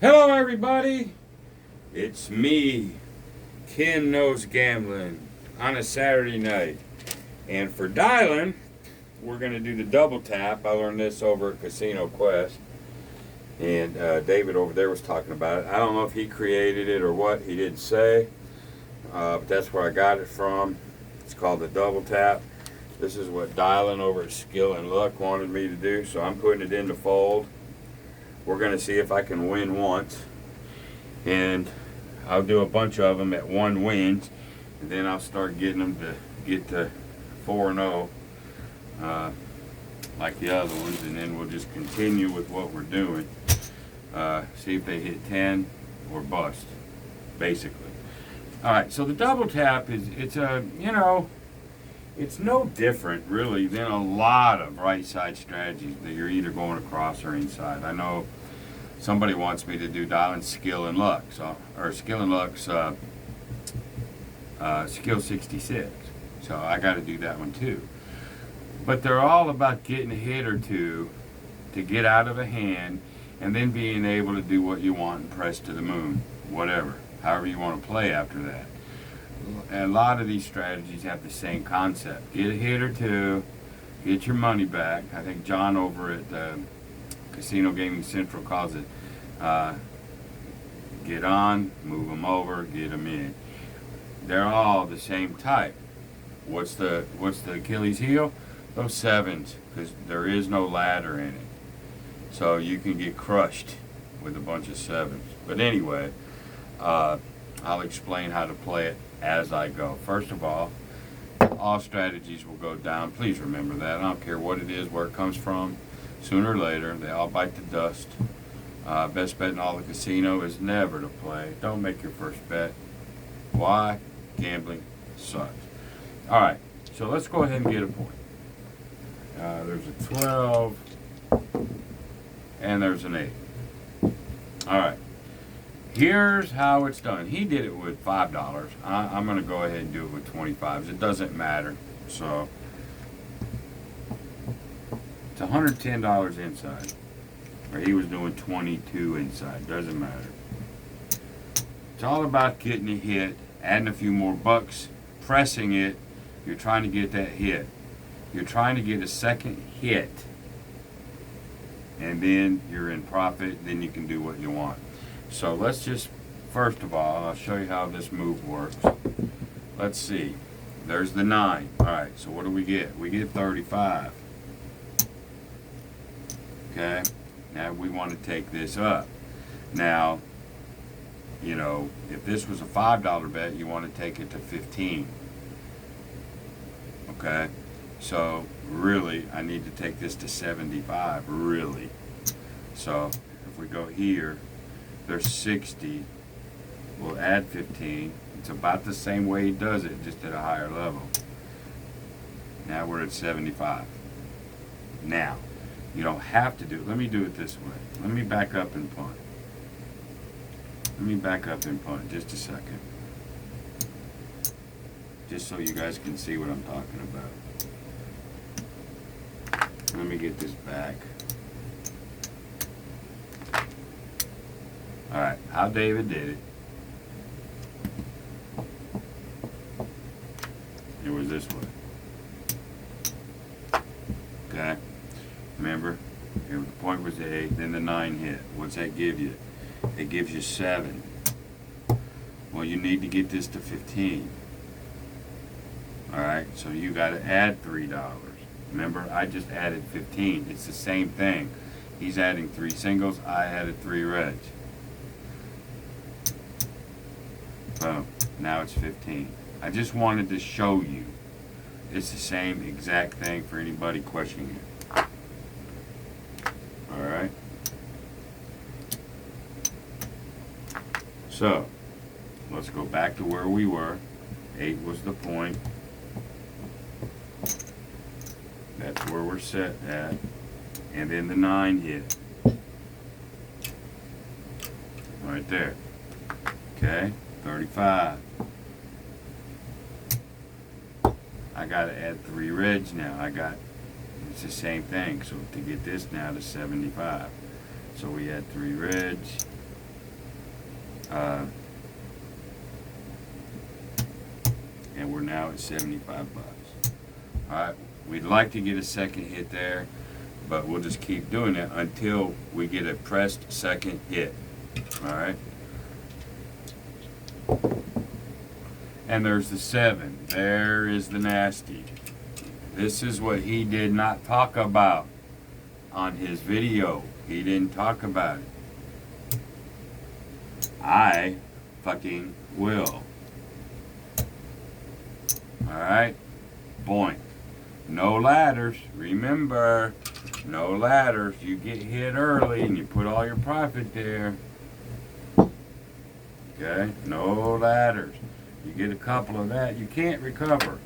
Hello, everybody. It's me, Ken Knows Gambling, on a Saturday night. And for dialing, we're going to do the double tap. I learned this over at Casino Quest. And David over there was talking about it. I don't know if he created it or what. He didn't say. But that's where I got it from. It's called the double tap. This is what dialing over at Skill and Luck wanted me to do. So I'm putting it into fold. We're going to see if I can win once. And I'll do a bunch of them at one wins. And then I'll start getting them to get to 4-0 like the other ones. And then we'll just continue with what we're doing. See if they hit 10 or bust, basically. Alright, so the double tap it's no different really than a lot of right side strategies that you're either going across or inside. I know somebody wants me to do dialing Skill and Luck, or Skill and Luck's Skill 66. So I got to do that one too. But they're all about getting a hit or two to get out of a hand and then being able to do what you want and press to the moon, whatever, however you want to play after that. And a lot of these strategies have the same concept. Get a hit or two, get your money back. I think John over at Casino Gaming Central calls it get on, move them over, get them in. They're all the same type. What's the Achilles heel? Those sevens, because there is no ladder in it. So you can get crushed with a bunch of sevens. But anyway, I'll explain how to play it as I go. First of all strategies will go down. Please remember that. I don't care what it is, where it comes from. Sooner or later, they all bite the dust. Best bet in all the casino is never to play. Don't make your first bet. Why? Gambling sucks. Alright, so let's go ahead and get a point. There's a 12 and there's an 8. Alright. Here's how it's done. He did it with $5. I'm going to go ahead and do it with 25s. It doesn't matter. So it's $110 inside. Or he was doing 22 inside. Doesn't matter. It's all about getting a hit, adding a few more bucks, pressing it. You're trying to get that hit. You're trying to get a second hit. And then you're in profit. Then you can do what you want. So let's just, first of all, I'll show you how this move works. Let's see. There's the 9. Alright, so what do we get? We get 35. Okay? Now we want to take this up. Now, you know, if this was a $5 bet, you want to take it to 15. Okay? So, really, I need to take this to 75. Really. So, if we go here, there's 60. We'll add 15. It's about the same way he does it, just at a higher level. Now we're at 75. Now, you don't have to do it. Let me do it this way. Let me back up and punt. Let me back up and punt just a second. Just so you guys can see what I'm talking about. Let me get this back. Alright, how David did it. It was this way. Okay? Remember? Here, the point was the 8, then the 9 hit. What's that give you? It gives you 7. Well, you need to get this to 15. Alright, so you got to add $3. Remember, I just added 15. It's the same thing. He's adding 3 singles, I added 3 reds. Boom. Now it's 15. I just wanted to show you. It's the same exact thing for anybody questioning it. Alright. So, let's go back to where we were. 8 was the point. That's where we're set at. And then the 9 hit. Right there. Okay, 35. I got to add 3 reds now. It's the same thing. So to get this now to 75. So we add 3 reds. at 75 bucks. All right, we'd like to get a second hit there, but we'll just keep doing it until we get a pressed second hit. All right. And there's the 7. There is the nasty. This is what he did not talk about on his video. He didn't talk about it. I fucking will. Alright? Boink. No ladders. Remember, no ladders. You get hit early and you put all your profit there. Okay? No ladders. You get a couple of that, you can't recover.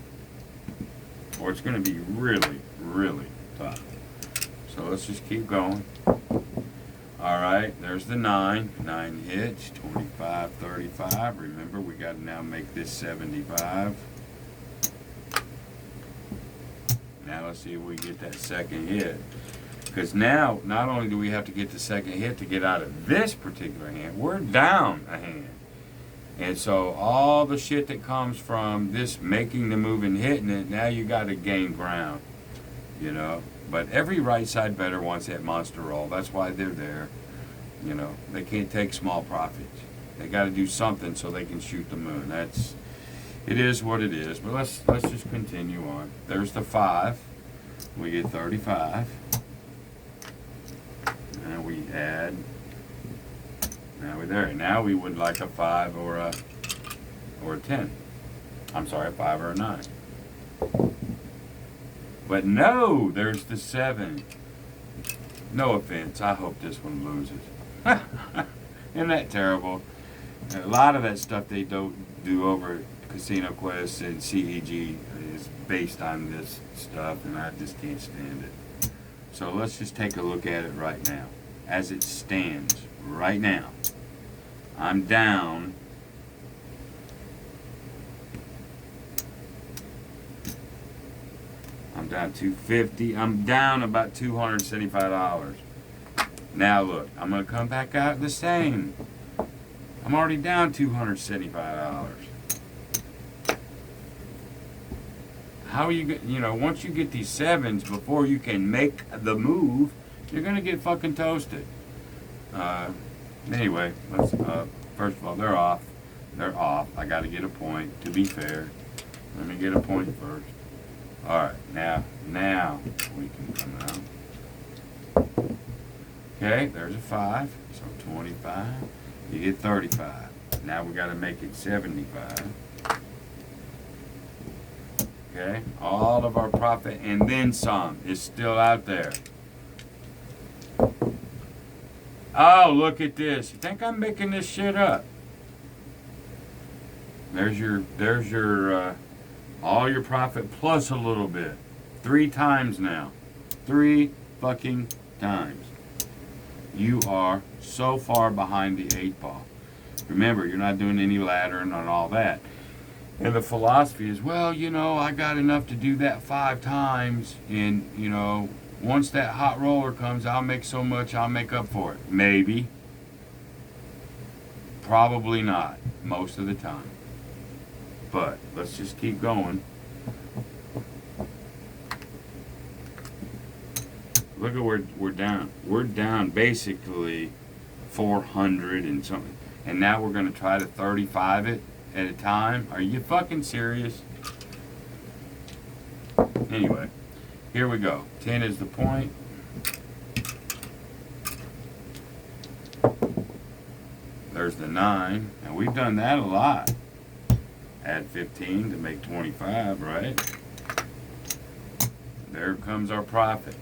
Or it's going to be really, really tough. So let's just keep going. Alright, there's the 9. 9 hits, 25, 35. Remember, we got to now make this 75. Now let's see if we get that second hit. Because now, not only do we have to get the second hit to get out of this particular hand, we're down a hand. And so all the shit that comes from this making the move and hitting it, now you got to gain ground, you know. But every right side bettor wants that monster roll. That's why they're there. You know, they can't take small profits. They got to do something so they can shoot the moon. It is what it is. But let's just continue on. There's the 5. We get 35. And we add. Now we're there. Now we would like a 5 or a 10. I'm sorry, a 5 or a 9. But no, there's the 7. No offense. I hope this one loses. Isn't that terrible? A lot of that stuff they don't do over at Casino Quest and CEG is based on this stuff, and I just can't stand it. So let's just take a look at it right now. As it stands right now, I'm down $250. I'm down about $275. Now look, I'm gonna come back out the same. I'm already down $275. How are you know, once you get these 7s before you can make the move, you're gonna get fucking toasted. Anyway, let's first of all, they're off. They're off. I gotta get a point, to be fair. Let me get a point first. Alright, now we can come out. Okay, there's a 5, so 25. You get 35. Now we gotta make it 75. Okay, all of our profit and then some is still out there. Oh, look at this. You think I'm making this shit up? There's your all your profit plus a little bit. 3 times now. 3 fucking times. You are so far behind the 8 ball. Remember, you're not doing any laddering on all that. And the philosophy is, well, you know, I got enough to do that 5 times, and, you know, once that hot roller comes, I'll make so much, I'll make up for it. Maybe. Probably not, most of the time. But let's just keep going. Look at where we're down. We're down basically 400 and something. And now we're going to try to 35 it at a time. Are you fucking serious? Anyway, here we go. 10 is the point. There's the 9. And we've done that a lot. Add 15 to make 25, right? There comes our profit.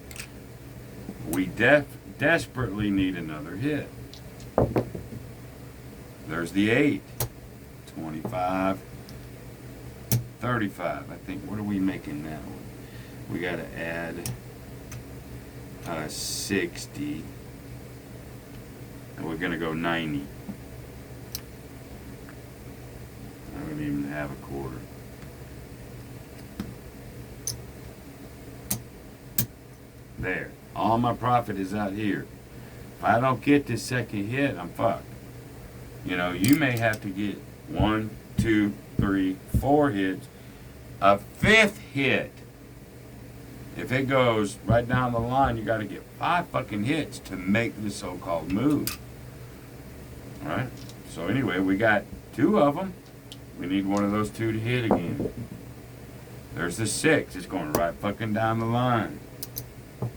We desperately need another hit. There's the 8. 25. 35. I think, what are we making now? We got to add 60. And we're going to go 90. I don't even have a quarter. There. All my profit is out here. If I don't get this second hit, I'm fucked. You know, you may have to get 1, 2, 3, 4 hits A fifth hit. If it goes right down the line, you got to get 5 fucking hits to make the so-called move. All right. So anyway, we got 2 of them. We need one of those 2 to hit again. There's the 6. It's going right fucking down the line. All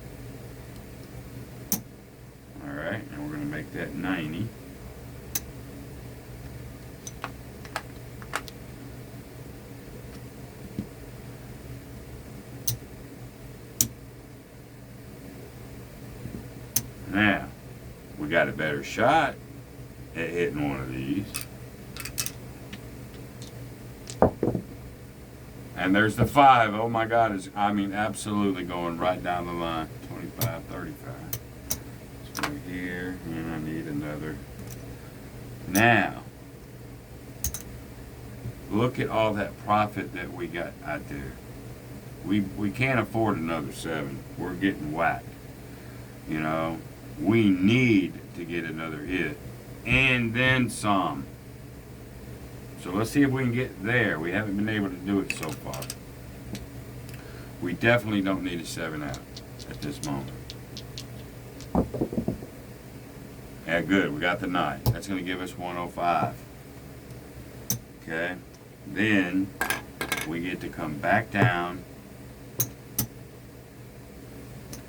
right, and we're going to make that 90. Now, we got a better shot at hitting one of these. And there's the 5. Oh my God, I mean, absolutely going right down the line. 25, 35. Let's go here, and I need another. Now, look at all that profit that we got out there. We can't afford another 7. We're getting whacked. You know, we need to get another hit. And then some. So let's see if we can get there. We haven't been able to do it so far. We definitely don't need a 7 out at this moment. Yeah, good. We got the 9. That's going to give us 105. Okay. Then we get to come back down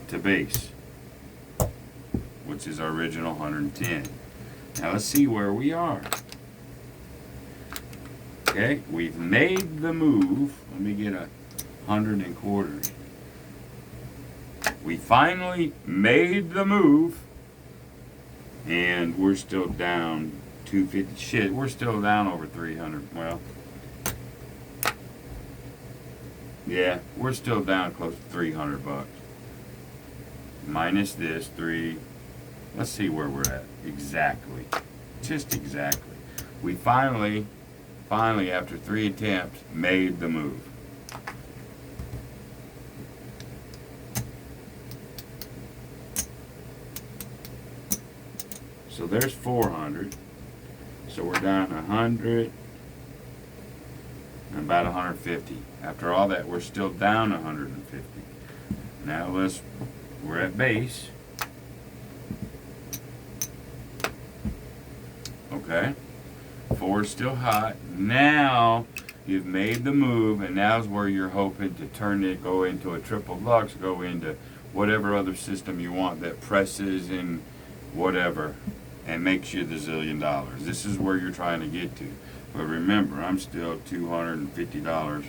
to base, which is our original 110. Now let's see where we are. Okay, we've made the move. Let me get 100 in quarters. We finally made the move, and we're still down 250. Shit, we're still down over 300. Well, yeah, we're still down close to 300 bucks. Minus this 3. Let's see where we're at exactly. Just exactly. We finally, after 3 attempts, made the move. So there's 400. So we're down 100 and about 150. After all that, we're still down 150. Now we're at base. Okay. 4 is still hot. Now you've made the move, and now's where you're hoping to turn it, go into a triple lux, go into whatever other system you want that presses and whatever and makes you the $1 zillion. This is where you're trying to get to. But remember, I'm still $250,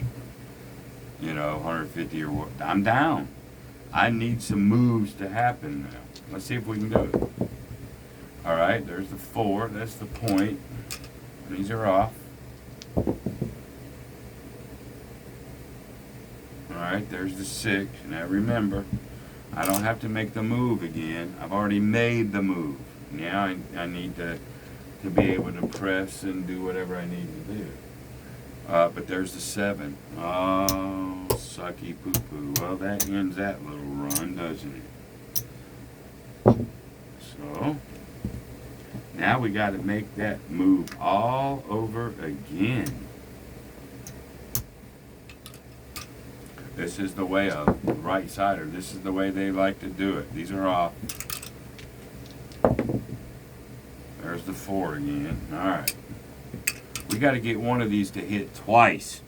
you know, 150 or what. I'm down. I need some moves to happen now. Let's see if we can do it. All right, there's the 4. That's the point. These are off. All right, there's the 6. Now remember, I don't have to make the move again. I've already made the move. Now I need to be able to press and do whatever I need to do. But there's the 7. Oh, sucky poo-poo. Well, that ends that little run, doesn't it? So, now we got to make that move all over again. This is the way a right-sider, this is the way they like to do it. These are off. There's the 4 again. All right. We got to get one of these to hit twice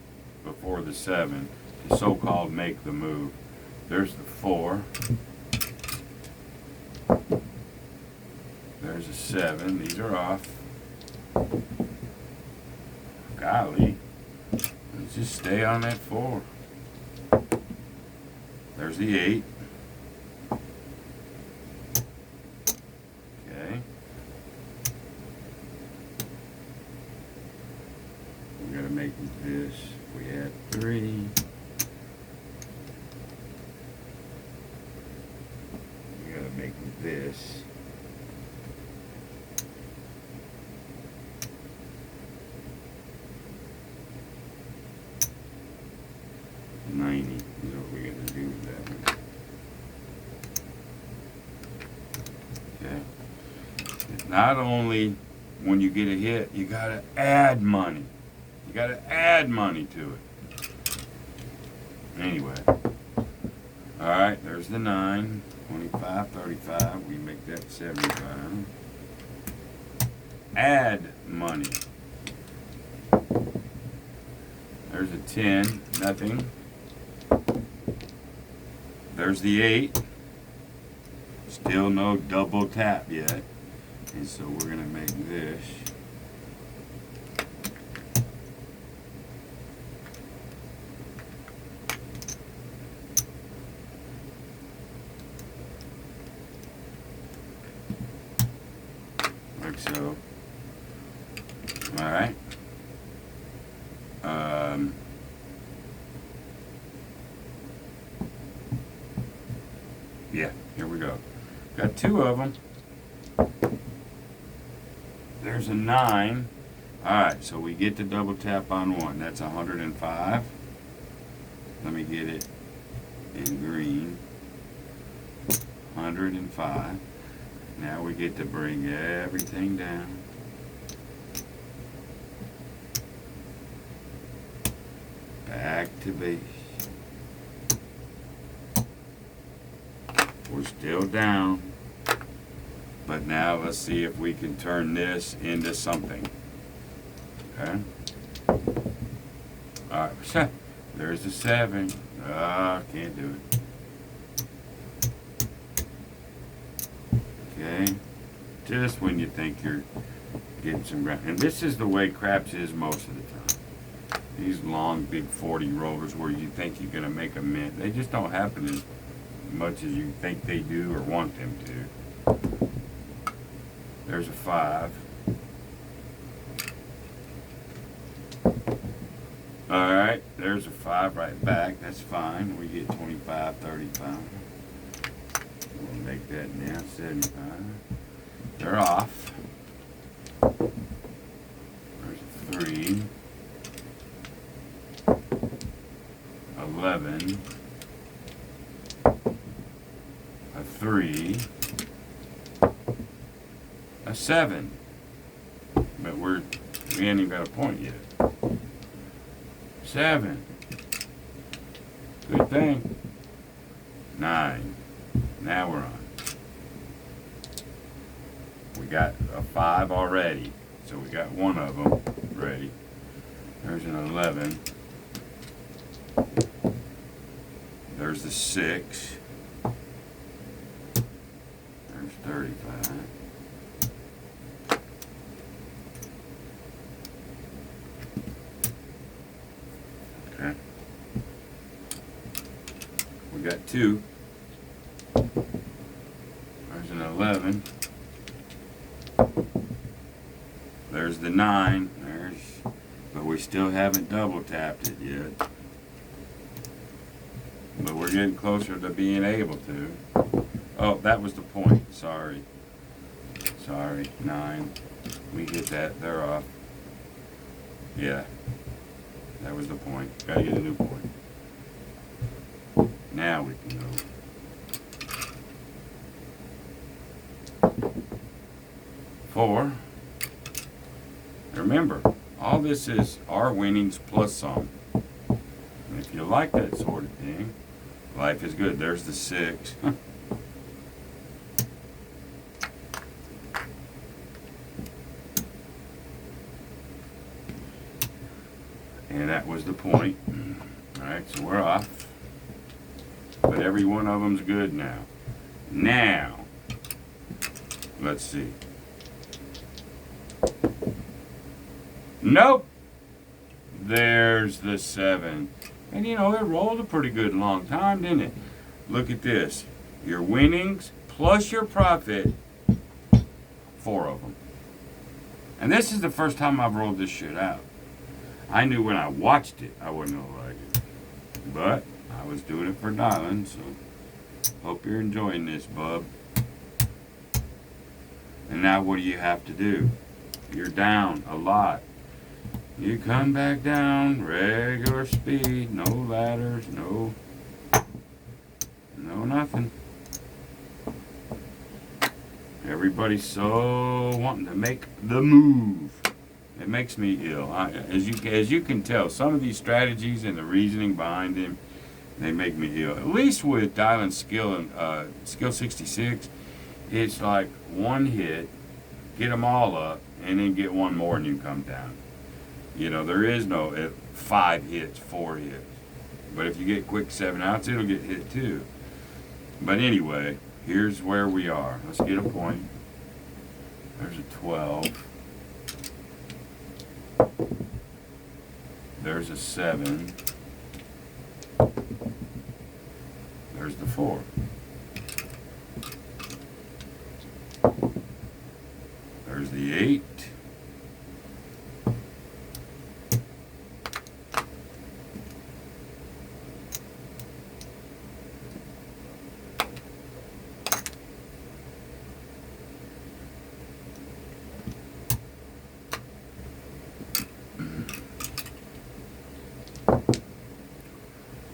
before the 7 to so-called make the move. There's the 4. There's a 7. These are off. Golly. Let's just stay on that 4. There's the 8. Okay. We gotta make this. We had 3. We gotta make this. $90 is what we got to do with that one. Okay. Not only when you get a hit, you got to add money. You got to add money to it. Anyway. Alright, there's the 9. 25, 35. We make that 75. Add money. There's a 10. Nothing. There's the 8. Still no double tap yet. And so we're going to make this. Like so. Alright. Yeah, here we go. Got 2 of them. There's a 9. Alright, so we get the double tap on 1. That's 105. Let me get it in green. 105. Now we get to bring everything down. Back to base. We're still down. But now let's see if we can turn this into something. Okay? Alright, there's the 7. Can't do it. Okay? Just when you think you're getting some ground. And this is the way craps is most of the time. These long, big 40 rollers where you think you're going to make a mint, they just don't happen as much as you think they do or want them to. There's a 5. Alright, there's a 5 right back. That's fine. We get 25, 35. We'll make that now 75. They're off. There's a 3. 11. A 3. A 7. But we ain't even got a point yet. 7. Good thing. 9. Now we're on. We got a 5 already. So we got one of them ready. There's an 11. There's the 6. There's 35. Okay. We got 2. There's an 11. There's the 9. But we still haven't double tapped it yet. But we're getting closer to being able to. Oh, that was the point. Sorry. 9. We get that. They're off. Yeah. That was the point. Gotta get a new point. Now we can go. 4. Remember, all this is our winnings plus some. And if you like that sort of thing, life is good. There's the 6. And that was the point. Alright, so we're off. But every one of them's good now. Now, let's see. Nope. There's the 7. And you know, it rolled a pretty good long time, didn't it? Look at this. Your winnings plus your profit. 4 of them. And this is the first time I've rolled this shit out. I knew when I watched it, I wouldn't have liked it. But I was doing it for Dylan, so hope you're enjoying this, bub. And now what do you have to do? You're down a lot. You come back down, regular speed, no ladders, no nothing. Everybody's so wanting to make the move. It makes me ill. As you can tell, some of these strategies and the reasoning behind them They make me ill. At least with dialing skill and skill 66, it's like one hit, get them all up, and then get one more and you come down. You know, there is no 5 hits, 4 hits. But if you get quick 7 outs, it'll get hit too. But anyway, here's where we are. Let's get a point. There's a 12. There's a 7. There's the 4. There's the 8.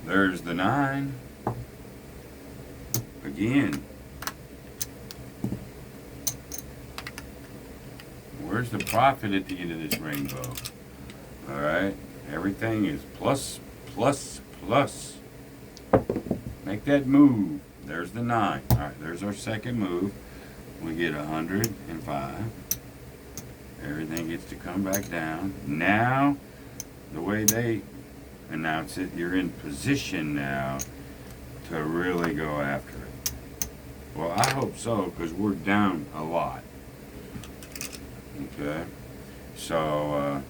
There's the 9. Again. Where's the profit at the end of this rainbow? Alright. Everything is plus, plus, plus. Make that move. There's the 9. Alright, there's our second move. We get 105. Everything gets to come back down. Now, the way they announce it, you're in position now to really go after it. Well, I hope so, because we're down a lot. Okay, so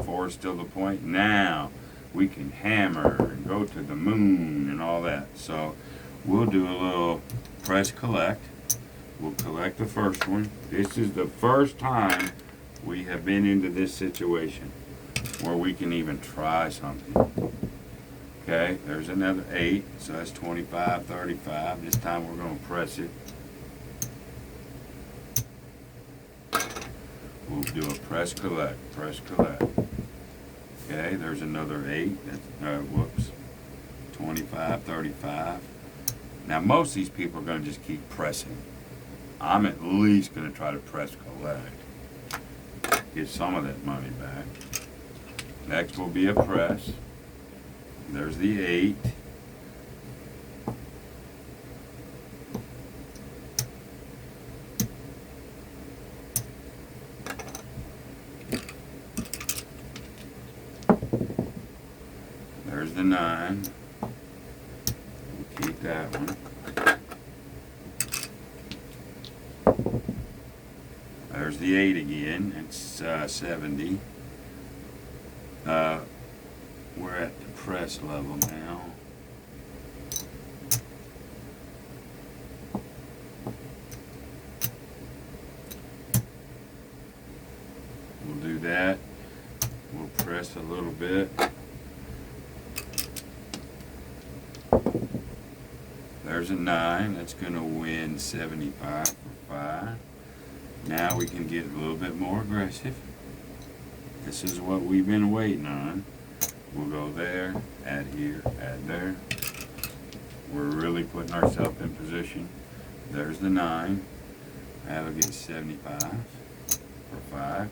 4 is still the point. Now we can hammer and go to the moon and all that. So we'll do a little press collect. We'll collect the first one. This is the first time we have been into this situation where we can even try something. Okay, there's another 8, so that's 25, 35. This time we're going to press it. We'll do a press collect, press collect. Okay, there's another 8. That's, whoops. 25, 35. Now most of these people are going to just keep pressing. I'm at least going to try to press collect. Get some of that money back. Next will be a press. There's the 8. There's the 9. We'll keep that one. There's the 8 again. It's 70. We're at the press level now. We'll do that. We'll press a little bit. There's a 9. That's going to win 75 for 5. Now we can get a little bit more aggressive. This is what we've been waiting on. We'll go there, add here, add there. We're really putting ourselves in position. There's the 9. That'll get 75 for 5.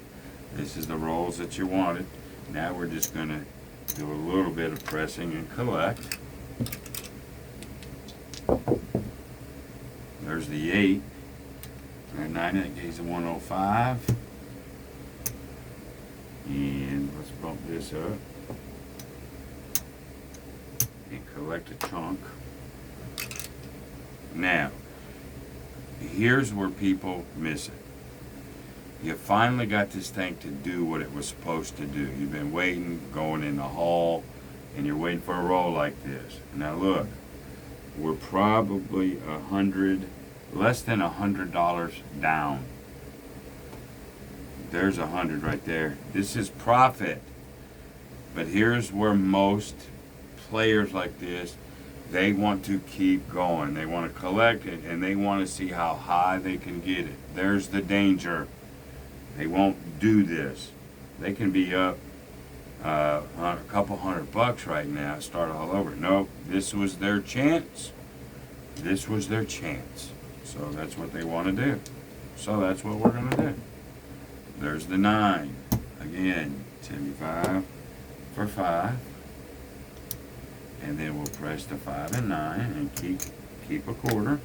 This is the rolls that you wanted. Now we're just going to do a little bit of pressing and collect. There's the 8. And 9, that gives a 105. And let's bump this up. And collect a chunk. Now, here's where people miss it. You finally got this thing to do what it was supposed to do. You've been waiting, going in the hall, and you're waiting for a roll like this. Now look, we're probably less than $100 down. There's 100 right there. This is profit. But here's where most players like this, they want to keep going. They want to collect it, and they want to see how high they can get it. There's the danger. They won't do this. They can be up a couple $100 right now, start all over. No, this was their chance. This was their chance. So that's what they want to do. So that's what we're going to do. There's the 9. Again, 75 for 5. And then we'll press the 5 and 9 and keep a quarter.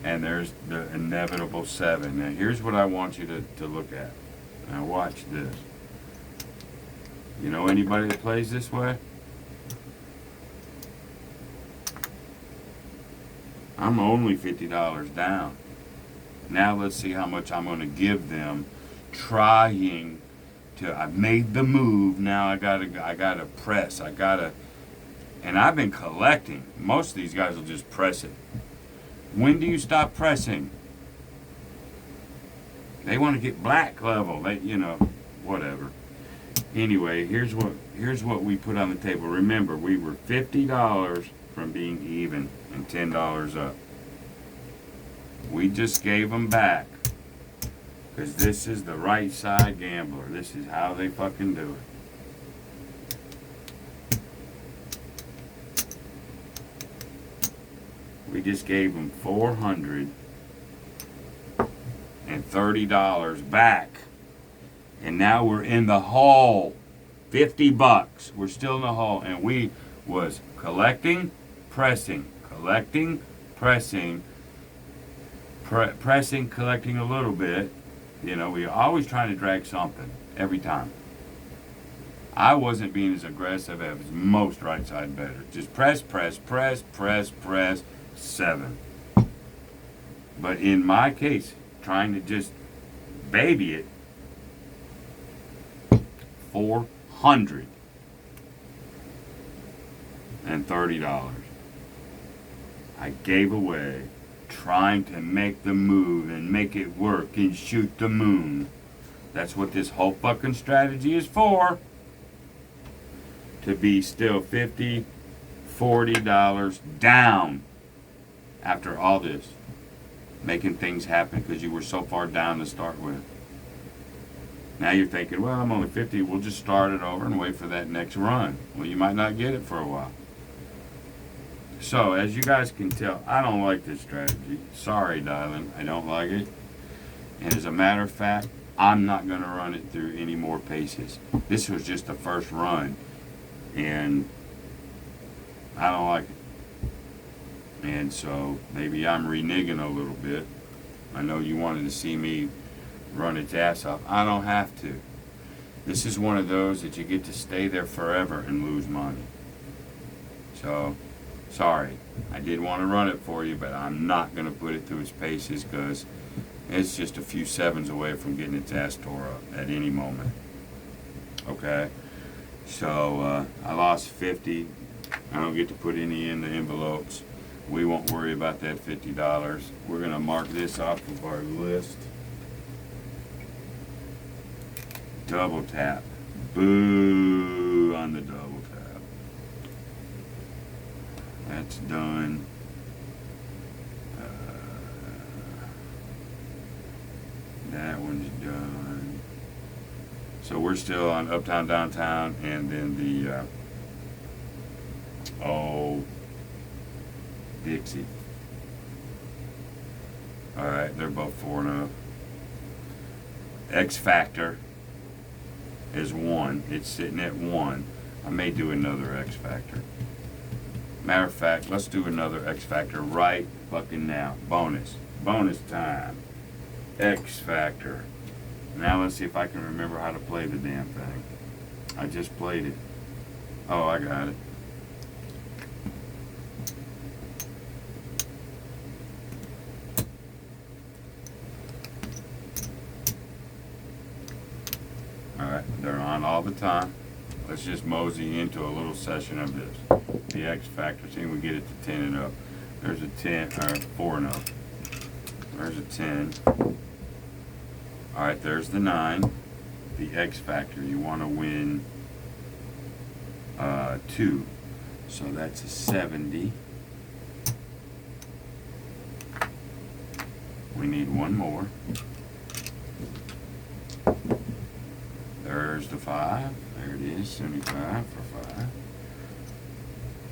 And there's the inevitable 7. Now here's what I want you to look at. Now watch this. You know anybody that plays this way? I'm only $50 down. Now let's see how much I'm going to give them trying to. I've made the move. Now I gotta press. And I've been collecting. Most of these guys will just press it. When do you stop pressing? They want to get black level. Whatever. Anyway, here's what we put on the table. Remember, we were $50 from being even and $10 up. We just gave them back because this is the right side gambler. This is how they fucking do it. We just gave them $430 back. And now we're in the hole. $50. We're still in the hole. And we was collecting, pressing, collecting, pressing, pressing, collecting a little bit. We always trying to drag something every time. I wasn't being as aggressive as most right side bettors. Just press, press, press, press, press, 7. But in my case, trying to just baby it, $430. I gave away trying to make the move and make it work and shoot the moon. That's what this whole fucking strategy is for. To be still $50, $40 down after all this. Making things happen because you were so far down to start with. Now you're thinking, well, I'm only 50. We'll just start it over and wait for that next run. Well, you might not get it for a while. So, as you guys can tell, I don't like this strategy. Sorry, darling, I don't like it. And as a matter of fact, I'm not going to run it through any more paces. This was just the first run, and I don't like it. And so, maybe I'm reneging a little bit. I know you wanted to see me run its ass off. I don't have to. This is one of those that you get to stay there forever and lose money. So, sorry. I did want to run it for you, but I'm not going to put it through its paces because it's just a few 7s away from getting its ass tore up at any moment. Okay? So, I lost 50. I don't get to put any in the envelopes. We won't worry about that $50. We're going to mark this off of our list. Double tap. Boo on the double tap. That's done. That one's done. So we're still on Uptown, Downtown, and then the Dixie. Alright, they're both 4-0. X Factor is 1. It's sitting at 1. I may do another X Factor. Matter of fact, let's do another X Factor right fucking now. Bonus. Bonus time. X Factor. Now let's see if I can remember how to play the damn thing. I just played it. Oh, I got it. Alright, they're on all the time. Let's just mosey into a little session of this. The X Factor. See if we get it to 10 and up. There's a 10, or 4 and up. There's a 10. Alright, there's the 9. The X Factor. You want to win 2. So that's a 70. We need one more. There's the 5. There it is, 75 for 5.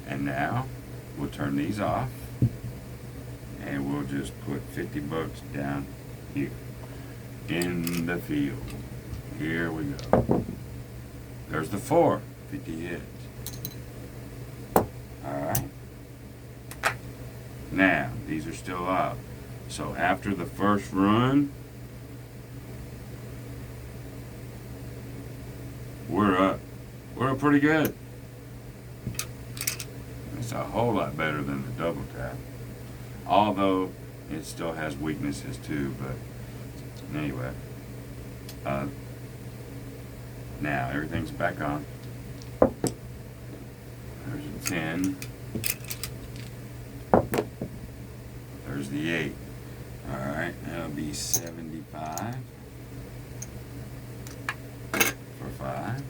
And now we'll turn these off and we'll just put $50 down here in the field. Here we go. There's the 4, 50 hits. Alright. Now, these are still up. So after the first run, we're up. We're up pretty good. It's a whole lot better than the double tap. Although it still has weaknesses too, but anyway. Now everything's back on. There's a 10. There's the 8. Alright, that'll be 75 for 5.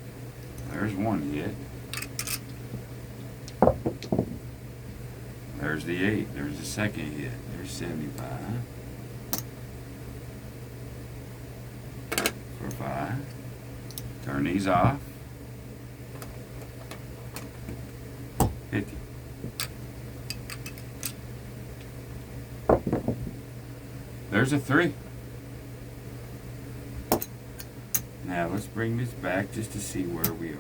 There's one hit. There's the 8. There's the second hit. There's 75 for 5. Turn these off. 50. There's a 3. Now let's bring this back just to see where we are.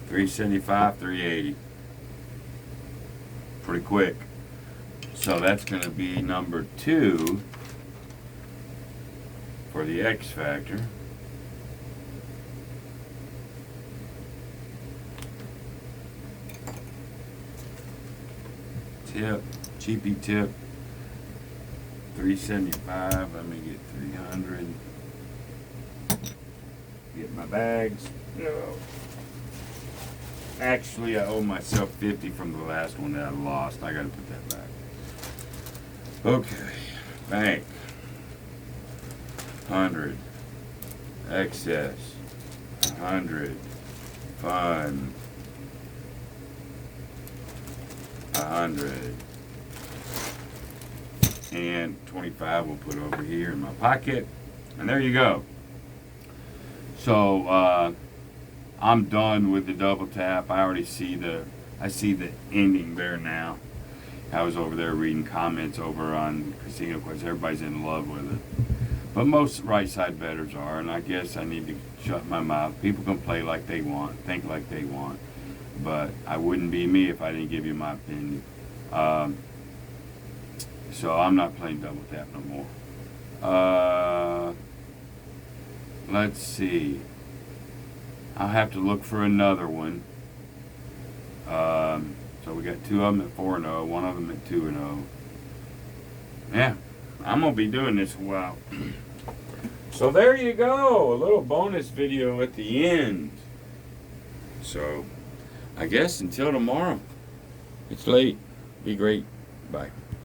$375, $380. Pretty quick. So that's going to be number 2 for the X Factor. Tip, cheapy tip, $375. Let me get 300. Get my bags. No. Actually, I owe myself 50 from the last one that I lost. I gotta put that back. Okay, bank. 100. Excess. 100. Fun. 100. And 25 we'll put over here in my pocket. And there you go. So, I'm done with the double tap. I already see the ending there now. I was over there reading comments over on Casino Quest. Everybody's in love with it. But most right side bettors are, and I guess I need to shut my mouth. People can play like they want, think like they want. But I wouldn't be me if I didn't give you my opinion. So I'm not playing double tap no more. Let's see. I'll have to look for another one. So we got 2 of them at 4-0, 1 of them at 2-0. Yeah, I'm gonna be doing this a while. So there you go, a little bonus video at the end. So I guess until tomorrow. It's late. Be great. Bye.